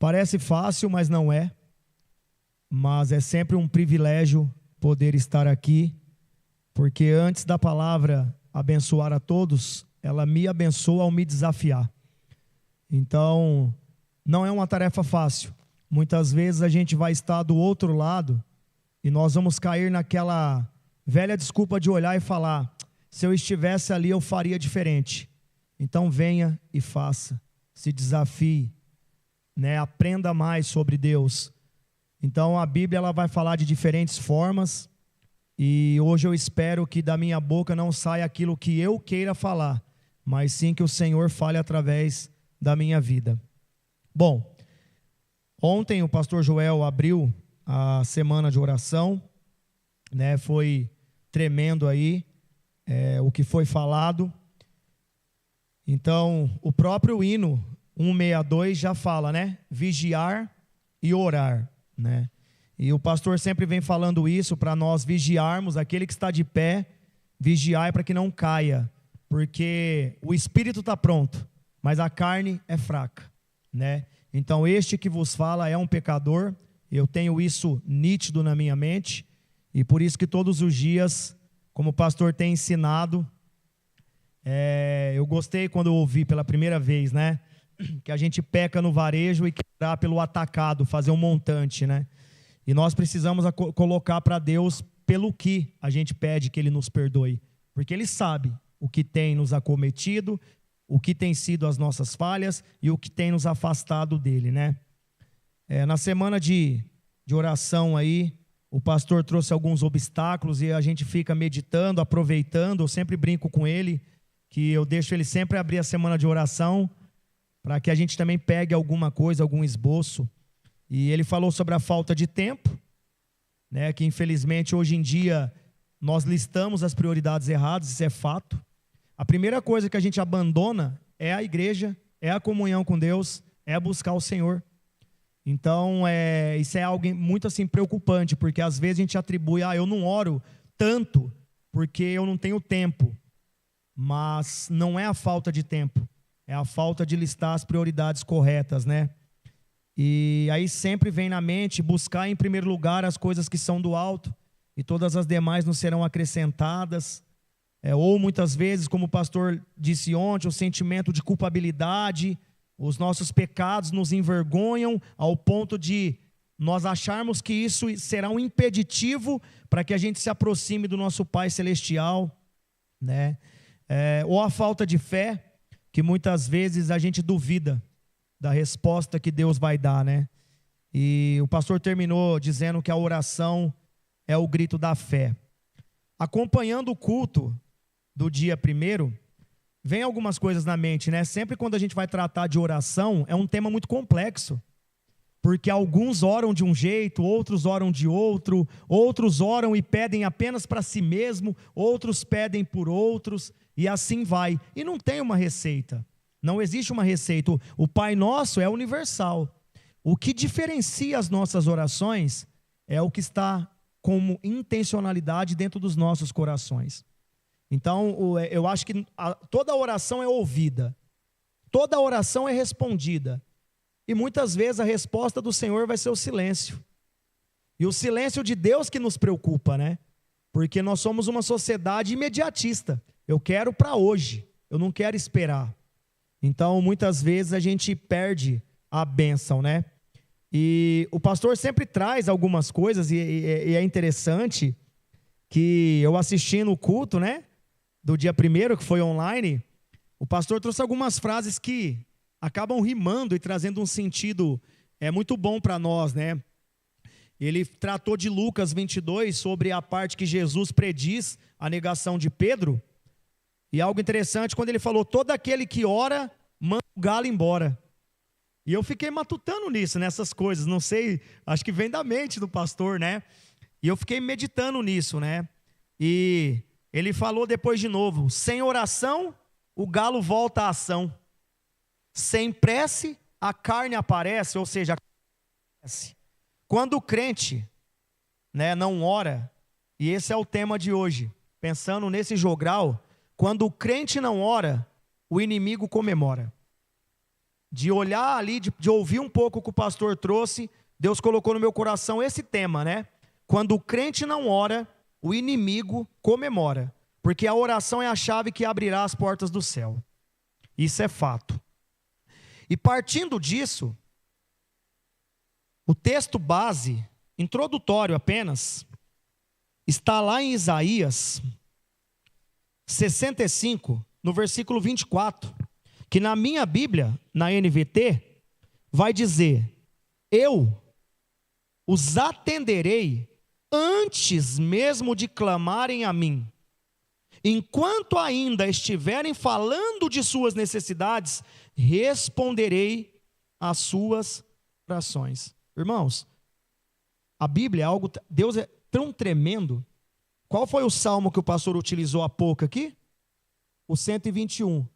Parece fácil, mas não é. Mas é sempre um privilégio poder estar aqui, porque antes da palavra abençoar a todos, ela me abençoa ao me desafiar. Então, não é uma tarefa fácil. Muitas vezes a gente vai estar do outro lado e nós vamos cair naquela velha desculpa de olhar e falar: se eu estivesse ali eu faria diferente. Então venha e faça, se desafie, né? Aprenda mais sobre Deus. Então a Bíblia ela vai falar de diferentes formas, e hoje eu espero que da minha boca não saia aquilo que eu queira falar, mas sim que o Senhor fale através da minha vida. Bom, ontem o pastor Joel abriu a semana de oração, né? Foi tremendo aí o que foi falado. Então, o próprio hino 162 já fala, né? Vigiar e orar, né? E o pastor sempre vem falando isso para nós vigiarmos, aquele que está de pé, vigiar para que não caia, porque o espírito está pronto, mas a carne é fraca, né? Então, este que vos fala é um pecador, eu tenho isso nítido na minha mente, e por isso que todos os dias, como o pastor tem ensinado, eu gostei quando eu ouvi pela primeira vez, né? Que a gente peca no varejo e quebrar pelo atacado, fazer um montante, né? E nós precisamos colocar para Deus pelo que a gente pede que Ele nos perdoe, porque Ele sabe o que tem nos acometido, o que tem sido as nossas falhas e o que tem nos afastado dele, né? Na semana de oração aí, o pastor trouxe alguns obstáculos e a gente fica meditando, aproveitando. Eu sempre brinco com ele, que eu deixo ele sempre abrir a semana de oração, para que a gente também pegue alguma coisa, algum esboço. E ele falou sobre a falta de tempo, né? Que infelizmente hoje em dia nós listamos as prioridades erradas, isso é fato. A primeira coisa que a gente abandona é a igreja, é a comunhão com Deus, é buscar o Senhor. Então, isso é algo muito assim preocupante, porque às vezes a gente atribui: eu não oro tanto porque eu não tenho tempo. Mas não é a falta de tempo, é a falta de listar as prioridades corretas, né? E aí sempre vem na mente buscar em primeiro lugar as coisas que são do alto, e todas as demais nos serão acrescentadas. Ou muitas vezes, como o pastor disse ontem, o sentimento de culpabilidade, os nossos pecados nos envergonham ao ponto de nós acharmos que isso será um impeditivo para que a gente se aproxime do nosso Pai Celestial, né? Ou a falta de fé, que muitas vezes a gente duvida da resposta que Deus vai dar, né? E o pastor terminou dizendo que a oração é o grito da fé. Acompanhando o culto do dia 1º, vem algumas coisas na mente, né? Sempre quando a gente vai tratar de oração, é um tema muito complexo, porque alguns oram de um jeito, outros oram de outro, outros oram e pedem apenas para si mesmo, outros pedem por outros, e assim vai. E não tem uma receita, não existe uma receita. O Pai Nosso é universal. O que diferencia as nossas orações é o que está como intencionalidade dentro dos nossos corações. Então, eu acho que toda oração é ouvida, toda oração é respondida, e muitas vezes a resposta do Senhor vai ser o silêncio. E o silêncio de Deus que nos preocupa, né? Porque nós somos uma sociedade imediatista. Eu quero para hoje, eu não quero esperar. Então, muitas vezes a gente perde a bênção, né? E o pastor sempre traz algumas coisas, e é interessante que eu assistindo o culto, né? Do dia 1º, que foi online, o pastor trouxe algumas frases que acabam rimando e trazendo um sentido muito bom para nós, né? Ele tratou de Lucas 22, sobre a parte que Jesus prediz a negação de Pedro, e algo interessante, quando ele falou: todo aquele que ora, manda o galo embora. E eu fiquei matutando nisso, nessas coisas, não sei, acho que vem da mente do pastor, né? E eu fiquei meditando nisso, né? E ele falou depois de novo: sem oração, o galo volta à ação. Sem prece, a carne aparece, ou seja, quando o crente, né, não ora, e esse é o tema de hoje, pensando nesse jogral, quando o crente não ora, o inimigo comemora. de olhar ali, de ouvir um pouco o que o pastor trouxe, Deus colocou no meu coração esse tema, né? Quando o crente não ora, o inimigo comemora, porque a oração é a chave que abrirá as portas do céu. Isso é fato. E partindo disso, o texto base, introdutório apenas, está lá em Isaías 65, no versículo 24, que na minha Bíblia, na NVT, vai dizer: eu os atenderei antes mesmo de clamarem a mim. Enquanto ainda estiverem falando de suas necessidades, responderei às suas orações. Irmãos, a Bíblia é algo, Deus é tão tremendo. Qual foi o salmo que o pastor utilizou há pouco aqui? O 121.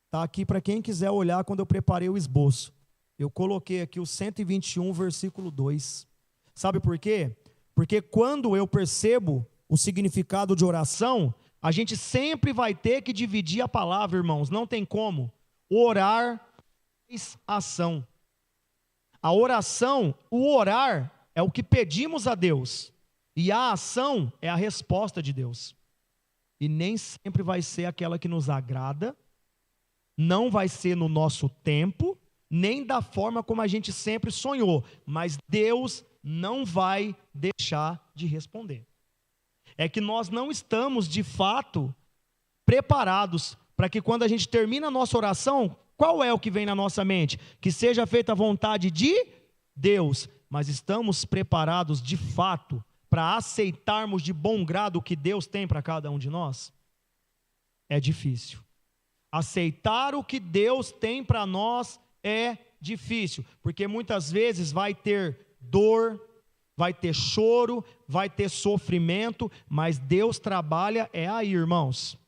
Está aqui para quem quiser olhar quando eu preparei o esboço. Eu coloquei aqui o 121, versículo 2. Sabe por quê? Porque quando eu percebo o significado de oração, a gente sempre vai ter que dividir a palavra, irmãos. Não tem como. Orar é ação. A oração, o orar, é o que pedimos a Deus. E a ação é a resposta de Deus. E nem sempre vai ser aquela que nos agrada, não vai ser no nosso tempo, nem da forma como a gente sempre sonhou. Mas Deus não vai deixar de responder. É que nós não estamos, de fato, preparados para que quando a gente termina a nossa oração, qual é o que vem na nossa mente? Que seja feita a vontade de Deus. Mas estamos preparados, de fato, para aceitarmos de bom grado o que Deus tem para cada um de nós? É difícil. Aceitar o que Deus tem para nós é difícil, porque muitas vezes vai ter dor, vai ter choro, vai ter sofrimento, mas Deus trabalha aí, irmãos.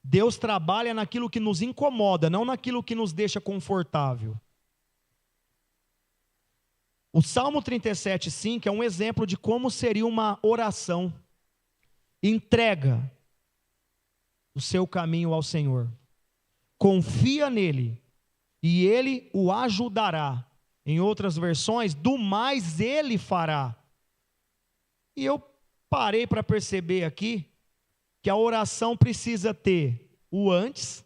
Deus trabalha naquilo que nos incomoda, não naquilo que nos deixa confortável. O Salmo 37:5 é um exemplo de como seria uma oração. Entrega o seu caminho ao Senhor. Confia nele e ele o ajudará. Em outras versões, do mais ele fará. E eu parei para perceber aqui que a oração precisa ter o antes,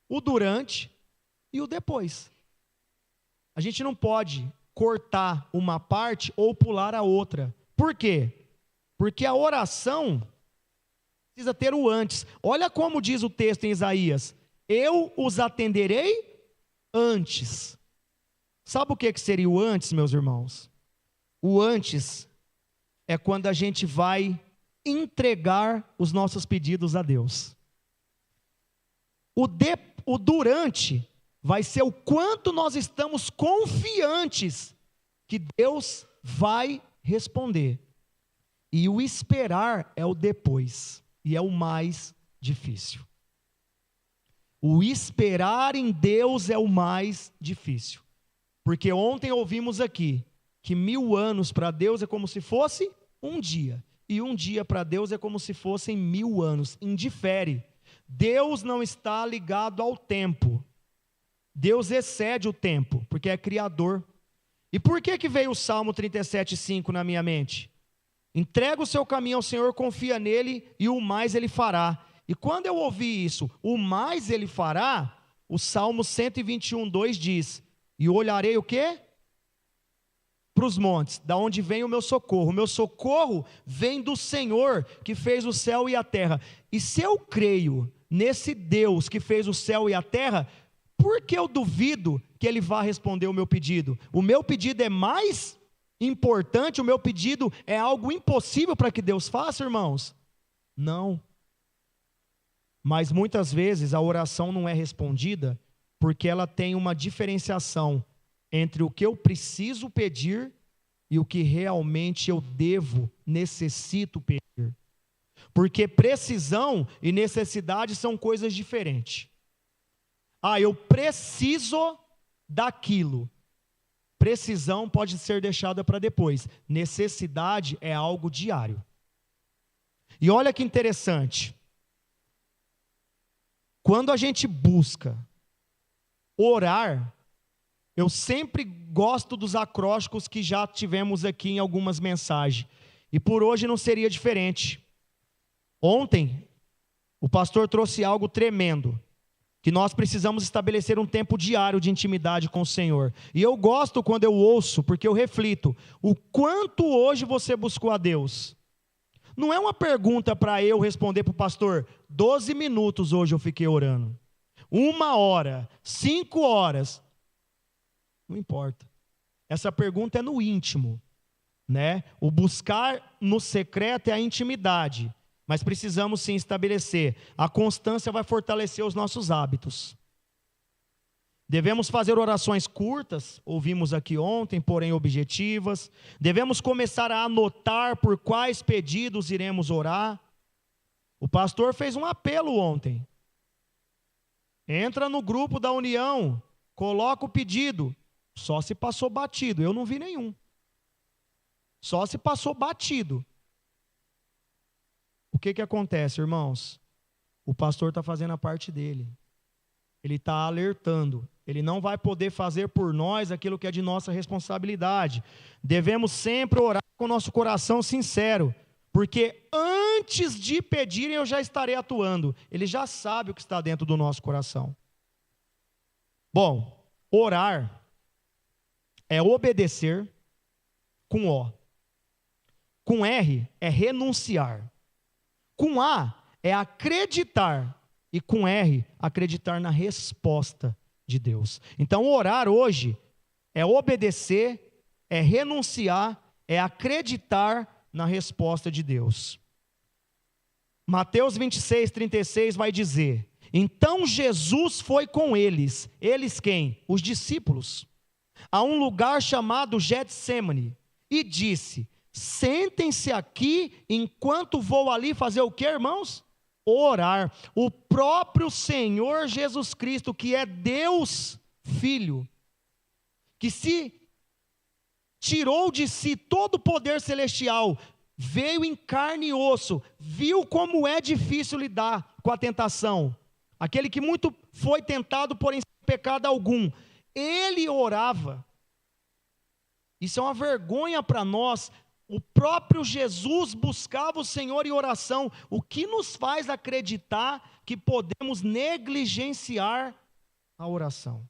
o durante e o depois. A gente não pode cortar uma parte ou pular a outra. Por quê? Porque a oração precisa ter o antes. Olha como diz o texto em Isaías: eu os atenderei antes. Sabe o que seria o antes, meus irmãos? O antes é quando a gente vai entregar os nossos pedidos a Deus. O durante vai ser o quanto nós estamos confiantes que Deus vai responder. E o esperar é o depois, e é o mais difícil. O esperar em Deus é o mais difícil. Porque ontem ouvimos aqui que 1000 anos para Deus é como se fosse um dia. E um dia para Deus é como se fossem 1000 anos. Indifere. Deus não está ligado ao tempo. Deus excede o tempo, porque é criador. E por que veio o Salmo 37:5 na minha mente? Entrega o seu caminho ao Senhor, confia nele e o mais ele fará. E quando eu ouvi isso, o mais ele fará, o Salmo 121:2 diz: e olharei o quê? Para os montes, da onde vem o meu socorro. O meu socorro vem do Senhor, que fez o céu e a terra. E se eu creio nesse Deus que fez o céu e a terra, por que eu duvido que Ele vá responder o meu pedido? O meu pedido é mais importante, o meu pedido é algo impossível para que Deus faça, irmãos? Não. Mas muitas vezes a oração não é respondida porque ela tem uma diferenciação entre o que eu preciso pedir e o que realmente eu necessito pedir. Porque precisão e necessidade são coisas diferentes. Eu preciso daquilo. Precisão pode ser deixada para depois. Necessidade é algo diário. E olha que interessante. Quando a gente busca orar, eu sempre gosto dos acrósticos que já tivemos aqui em algumas mensagens. E por hoje não seria diferente. Ontem, o pastor trouxe algo tremendo, que nós precisamos estabelecer um tempo diário de intimidade com o Senhor. E eu gosto quando eu ouço, porque eu reflito, o quanto hoje você buscou a Deus. Não é uma pergunta para eu responder para o pastor, 12 minutos hoje eu fiquei orando. 1 hora, 5 horas, não importa. Essa pergunta é no íntimo, né? O buscar no secreto é a intimidade, mas precisamos sim estabelecer. A constância vai fortalecer os nossos hábitos. Devemos fazer orações curtas, ouvimos aqui ontem, porém objetivas. Devemos começar a anotar por quais pedidos iremos orar. O pastor fez um apelo ontem. Entra no grupo da união, coloca o pedido. Só se passou batido, eu não vi nenhum. Só se passou batido. O que acontece, irmãos? O pastor está fazendo a parte dele. Ele está alertando. Ele não vai poder fazer por nós aquilo que é de nossa responsabilidade. Devemos sempre orar com o nosso coração sincero, porque antes de pedirem eu já estarei atuando. Ele já sabe o que está dentro do nosso coração. Bom, orar é obedecer com O. Com R é renunciar. Com A é acreditar. E com R, acreditar na resposta de Deus. Então orar hoje é obedecer, é renunciar, é acreditar na resposta de Deus. Mateus 26, 36 vai dizer: então Jesus foi com eles. Eles quem? Os discípulos. A um lugar chamado Getsêmani. E disse: sentem-se aqui enquanto vou ali fazer o que, irmãos? Orar. O próprio Senhor Jesus Cristo, que é Deus Filho, que se tirou de si todo o poder celestial, veio em carne e osso, viu como é difícil lidar com a tentação. Aquele que muito foi tentado, porém sem pecado algum. Ele orava. Isso é uma vergonha para nós. O próprio Jesus buscava o Senhor em oração, o que nos faz acreditar que podemos negligenciar a oração.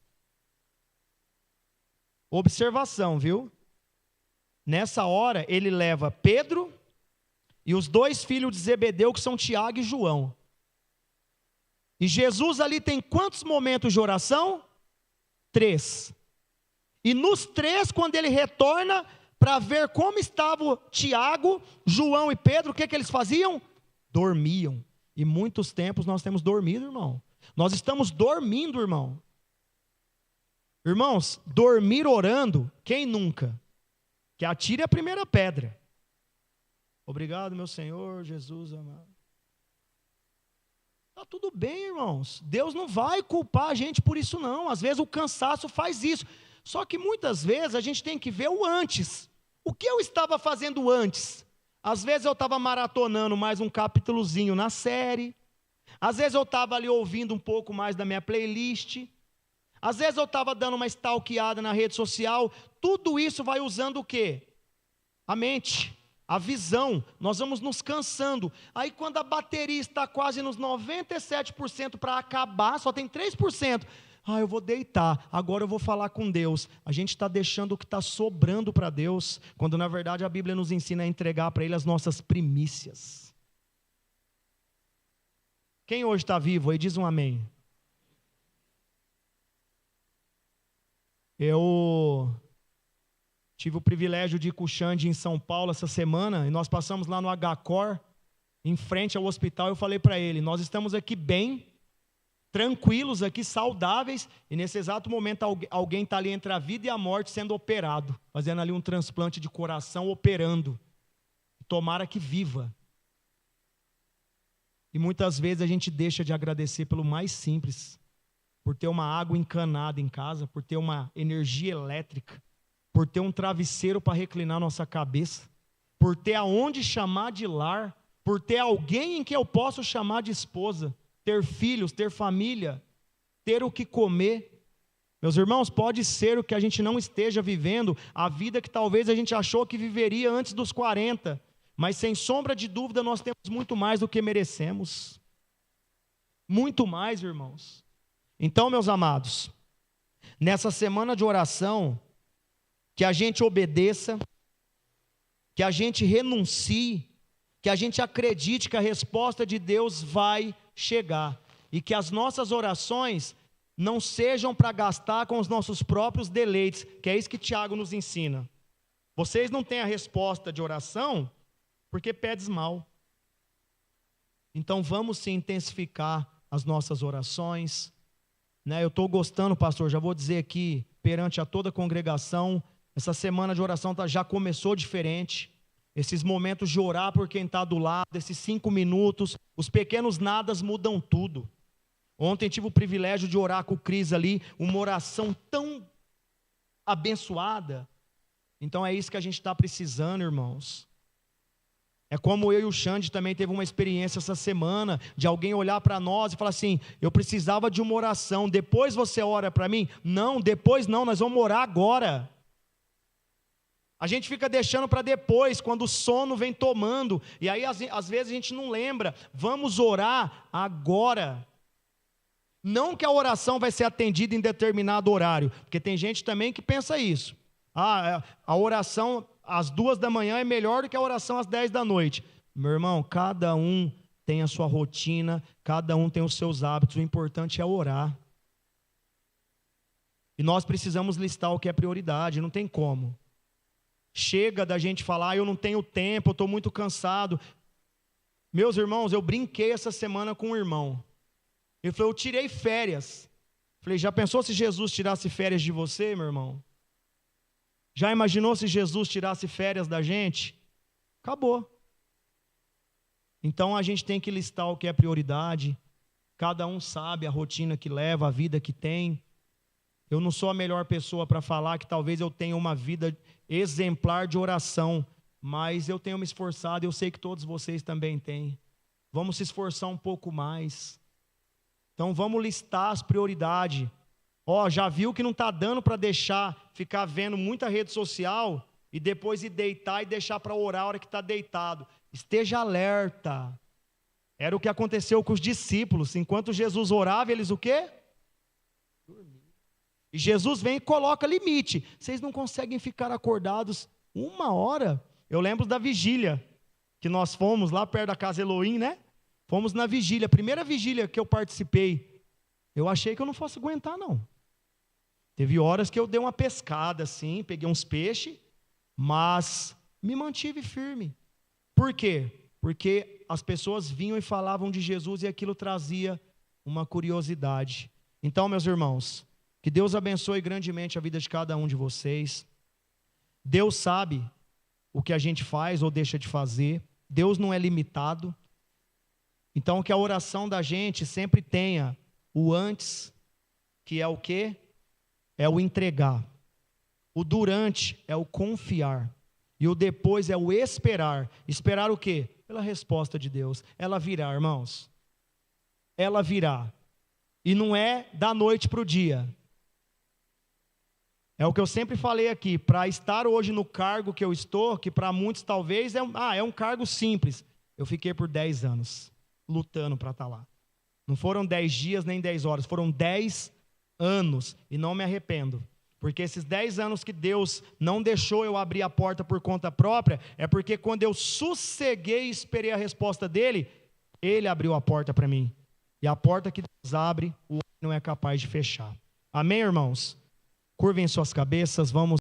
Observação, viu? Nessa hora ele leva Pedro e os 2 filhos de Zebedeu, que são Tiago e João. E Jesus ali tem quantos momentos de oração? 3. E nos 3, quando ele retorna para ver como estavam Tiago, João e Pedro, o que eles faziam? Dormiam. E muitos tempos nós temos dormido, irmão. Nós estamos dormindo, irmão. Irmãos, dormir orando, quem nunca? Que atire a primeira pedra. Obrigado, meu Senhor, Jesus amado. Está tudo bem, irmãos. Deus não vai culpar a gente por isso não. Às vezes o cansaço faz isso. Só que muitas vezes a gente tem que ver o antes. O que eu estava fazendo antes? Às vezes eu estava maratonando mais um capítulozinho na série. Às vezes eu estava ali ouvindo um pouco mais da minha playlist. Às vezes eu estava dando uma stalkeada na rede social. Tudo isso vai usando o quê? A mente, a visão. Nós vamos nos cansando. Aí quando a bateria está quase nos 97% para acabar, só tem 3%. Eu vou deitar, agora eu vou falar com Deus. A gente está deixando o que está sobrando para Deus, quando na verdade a Bíblia nos ensina a entregar para Ele as nossas primícias. Quem hoje está vivo aí, diz um amém. Eu tive o privilégio de ir com o Xande em São Paulo essa semana, e nós passamos lá no HCOR, em frente ao hospital. Eu falei para ele: nós estamos aqui bem, tranquilos aqui, saudáveis, e nesse exato momento alguém está ali entre a vida e a morte sendo operado, fazendo ali um transplante de coração, operando. Tomara que viva. E muitas vezes a gente deixa de agradecer pelo mais simples, por ter uma água encanada em casa, por ter uma energia elétrica, por ter um travesseiro para reclinar nossa cabeça, por ter aonde chamar de lar, por ter alguém em que eu posso chamar de esposa, ter filhos, ter família, ter o que comer. Meus irmãos, pode ser o que a gente não esteja vivendo, a vida que talvez a gente achou que viveria antes dos 40, mas sem sombra de dúvida nós temos muito mais do que merecemos. Muito mais, irmãos. Então, meus amados, nessa semana de oração, que a gente obedeça, que a gente renuncie, que a gente acredite que a resposta de Deus vai chegar, e que as nossas orações não sejam para gastar com os nossos próprios deleites, que é isso que Tiago nos ensina. Vocês não têm a resposta de oração, porque pedes mal. Então vamos sim intensificar as nossas orações, né? Eu estou gostando, pastor, já vou dizer aqui, perante a toda a congregação, essa semana de oração já começou diferente. Esses momentos de orar por quem está do lado, esses 5 minutos, os pequenos nadas mudam tudo. Ontem tive o privilégio de orar com o Cris ali, uma oração tão abençoada. Então é isso que a gente está precisando, irmãos. É como eu e o Xande também teve uma experiência essa semana, de alguém olhar para nós e falar assim, eu precisava de uma oração, depois você ora para mim? Não, depois não, nós vamos orar agora. A gente fica deixando para depois, quando o sono vem tomando, e aí às vezes a gente não lembra, vamos orar agora. Não que a oração vai ser atendida em determinado horário, porque tem gente também que pensa isso. A oração às 2 da manhã é melhor do que a oração às 10 da noite. Meu irmão, cada um tem a sua rotina, cada um tem os seus hábitos, o importante é orar. E nós precisamos listar o que é prioridade, não tem como. Chega da gente falar, eu não tenho tempo, eu estou muito cansado. Meus irmãos, eu brinquei essa semana com um irmão. Ele falou, eu tirei férias. Falei, já pensou se Jesus tirasse férias de você, meu irmão? Já imaginou se Jesus tirasse férias da gente? Acabou. Então a gente tem que listar o que é prioridade. Cada um sabe a rotina que leva, a vida que tem. Eu não sou a melhor pessoa para falar que talvez eu tenha uma vida exemplar de oração, mas eu tenho me esforçado, eu sei que todos vocês também têm. Vamos se esforçar um pouco mais. Então vamos listar as prioridades. Já viu que não está dando para ficar vendo muita rede social e depois ir deitar e deixar para orar a hora que está deitado. Esteja alerta. Era o que aconteceu com os discípulos. Enquanto Jesus orava, eles o quê? Dormiam. E Jesus vem e coloca limite. Vocês não conseguem ficar acordados 1 hora? Eu lembro da vigília, que nós fomos lá perto da casa Elohim, né? Fomos na vigília, a primeira vigília que eu participei. Eu achei que eu não fosse aguentar, não. Teve horas que eu dei uma pescada assim, peguei uns peixes, mas me mantive firme. Por quê? Porque as pessoas vinham e falavam de Jesus e aquilo trazia uma curiosidade. Então, meus irmãos, que Deus abençoe grandemente a vida de cada um de vocês. Deus sabe o que a gente faz ou deixa de fazer. Deus não é limitado. Então, que a oração da gente sempre tenha o antes, que é o quê? É o entregar. O durante é o confiar. E o depois é o esperar. Esperar o quê? Pela resposta de Deus. Ela virá, irmãos. Ela virá. E não é da noite para o dia. É o que eu sempre falei aqui. Para estar hoje no cargo que eu estou, que para muitos talvez é um cargo simples. Eu fiquei por 10 anos lutando para estar lá. Não foram 10 dias nem 10 horas, foram 10 anos. E não me arrependo. Porque esses 10 anos que Deus não deixou eu abrir a porta por conta própria, é porque quando eu sosseguei e esperei a resposta dele, ele abriu a porta para mim. E a porta que Deus abre, o homem não é capaz de fechar. Amém, irmãos? Curvem suas cabeças, vamos